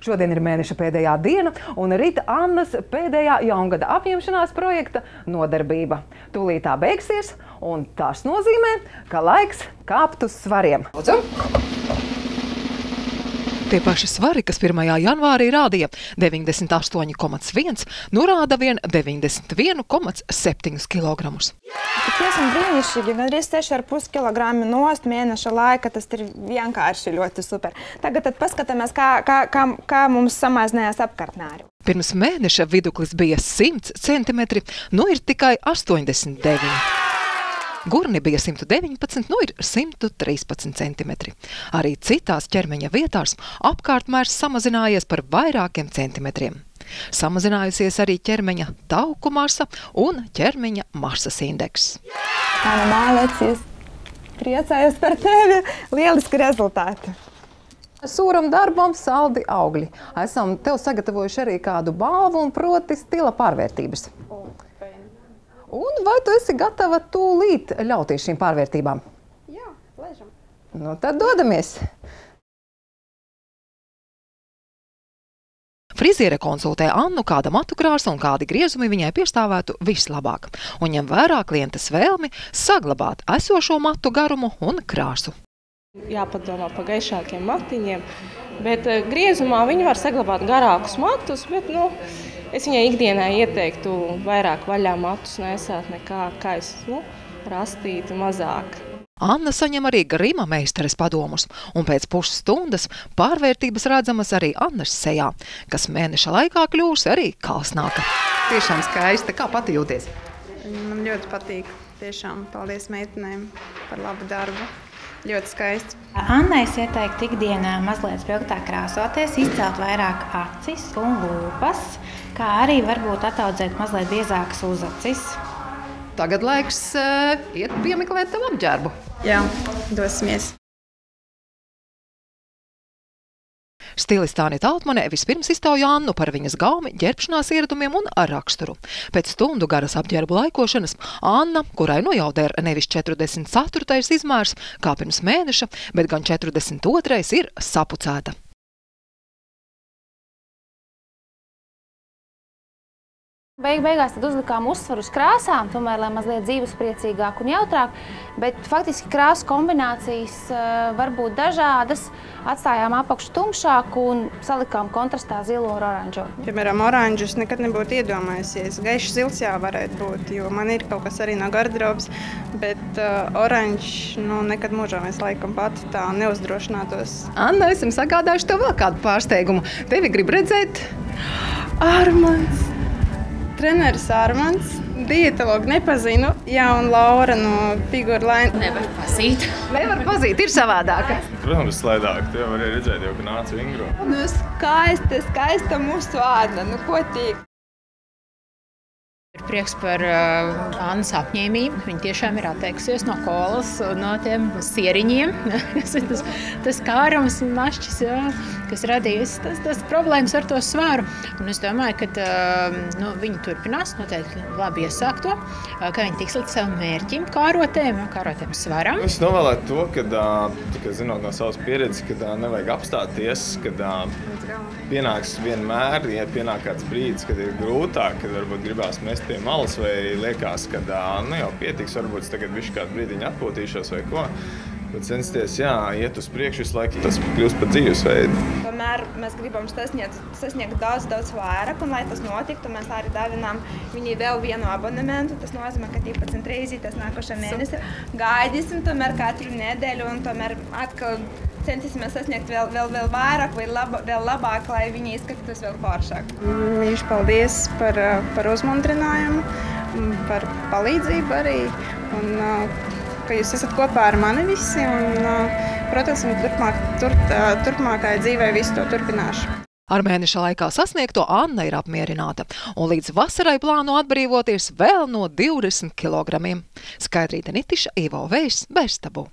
Šodien ir mēneša pēdējā diena un rīt Annas pēdējā jaungada apņemšanās projekta nodarbība. Tūlīt tā beigsies, un tas nozīmē, ka laiks kāpt uz svariem. Tie paši svari, kas 1. janvārī rādīja 98,1, rāda vien 91,7 kg. Tiešām brīnišķīgi, gandrīz 6,5 kg nost mēneša laika, tas ir vienkārši ļoti super. Tagad paskatāmies, kā mums samazinājās apkārtnēri. Pirms mēneša viduklis bija 100 cm, nu ir tikai 89. Gurni bija 119, nu ir 113 cm. Arī citās ķermeņa vietās apkārtmērs samazinājies par vairākiem centimetriem. Samazinājusies arī ķermeņa tauku masa un ķermeņa masas indeks. Ana, mālēcies, priecājos par tevi, lieliski rezultāti. Sūram darbam saldi augļi. Esam tev sagatavojuši arī kādu balvu un proti stila pārvērtības. Un vai tu esi gatava tūlīt ļauties šīm pārvērtībām? Jā, lēžam. Nu, tad dodamies. Friziere konsultē Annu, kāda matu krāsa un kādi griezumi viņai piestāvētu vislabāk. Un ņem vērā klientes vēlmi saglabāt esošo matu garumu un krāsu. Jāpadomā par gaišākiem matiņiem, bet griezumā viņi var saglabāt garākus matus, bet, es viņai ikdienā ieteiktu vairāk vaļā matus nesāt nekā rastīti mazāk. Anna saņem arī grima meistares padomus, un pēc pusstundas pārvērtības redzamas arī Annas sejā, kas mēneša laikā kļūs arī kalsnāka. Tiešām skaista. Kā pati jūties? Man ļoti patīk. Tiešām paldies meitenēm par labu darbu. Ļoti skaisti. Annai es ieteiktu ikdienā mazliet spilgtāk krāsoties, izcelt vairāk acis un lūpas, kā arī varbūt ataudzēt mazliet biezākas uzacis. Tagad laiks iet piemeklēt tev apģērbu. Jā, dosimies. Stiliste Anita Altmane vispirms iztauja Annu par viņas gaumi, ģērbšanās ieradumiem un raksturu. Pēc stundu garas apģērbu laikošanas Anna, kurai nu jau der nevis 44. izmērs, kā pirms mēneša, bet gan 42. ir sapucēta. Beigās tad uzlikām uzsvaru uz krāsām, tomēr, lai mazliet dzīvespriecīgāk un jautrāk, bet faktiski krāsu kombinācijas var būt dažādas. Atstājām apakšu tumšāku un salikām kontrastā zilo un oranžo. Piemēram, oranžus nekad nebūtu iedomājusies. Gaišs zils jā varētu būt, jo man ir kaut kas arī no garderobas, bet oranžs nekad mūžā mēs laikam pati tā neuzdrošinātos. Anna, esam sagādājuši tev vēl kādu pārsteigumu. Tevi grib redzēt Armands. Treneris Armands, dietologu nepazinu, un Laura no Figure Line. Nevar pazīt. Nevar pazīt, ir savādāka. Protams, slaidāk, tu jau varēja redzēt, ka nāca vingro. Skaista mūsu Anna, ko tīk. Ir prieks par Annas apņēmību. Viņa tiešām ir atteikusies no kolas, no tiem sieriņiem. tas kārums un mašķis, kas radījis tas problēmas ar to svaru. Un es domāju, ka viņi turpinās noteikti labi iesākt to, ka viņi tiks līdz savam mērķim kārotēm svaram. Es novēlētu to, ka zinot no savas pieredzes, ka nevajag apstāties, kad pienāks vienmēr, ja pienāk kāds brīdis, kad ir grūtāk, kad varbūt gribās mest pie malas vai liekas, ka jau pietiks, varbūt tagad bišķi kādu brīdiņu atpūtīšos vai ko. Bet censties, iet uz priekšu visu laiku, tas kļūst par dzīvesveidu. Tomēr mēs gribam sasniegt daudz vairāk, un lai tas notiktu, mēs arī dāvinām viņai vēl vienu abonementu. Tas nozīmē, ka 12 reizītes nākošā mēnesi gaidīsim tomēr katru nedēļu, un tomēr atkal centīsimies sasniegt vēl vairāk vai vēl labāk, lai viņi izskatītos vēl foršāk. Mīļš paldies par uzmundrinājumu, par palīdzību arī, un ka jūs esat kopā ar mani visi, un, protams, turpmākajai dzīvē visu to turpināšu. Ar mēneša laikā sasniegto Anna ir apmierināta, un līdz vasarai plāno atbrīvoties vēl no 20 kg. Skaidrīte Nitiša, Ivo Vējs, Bērstabu.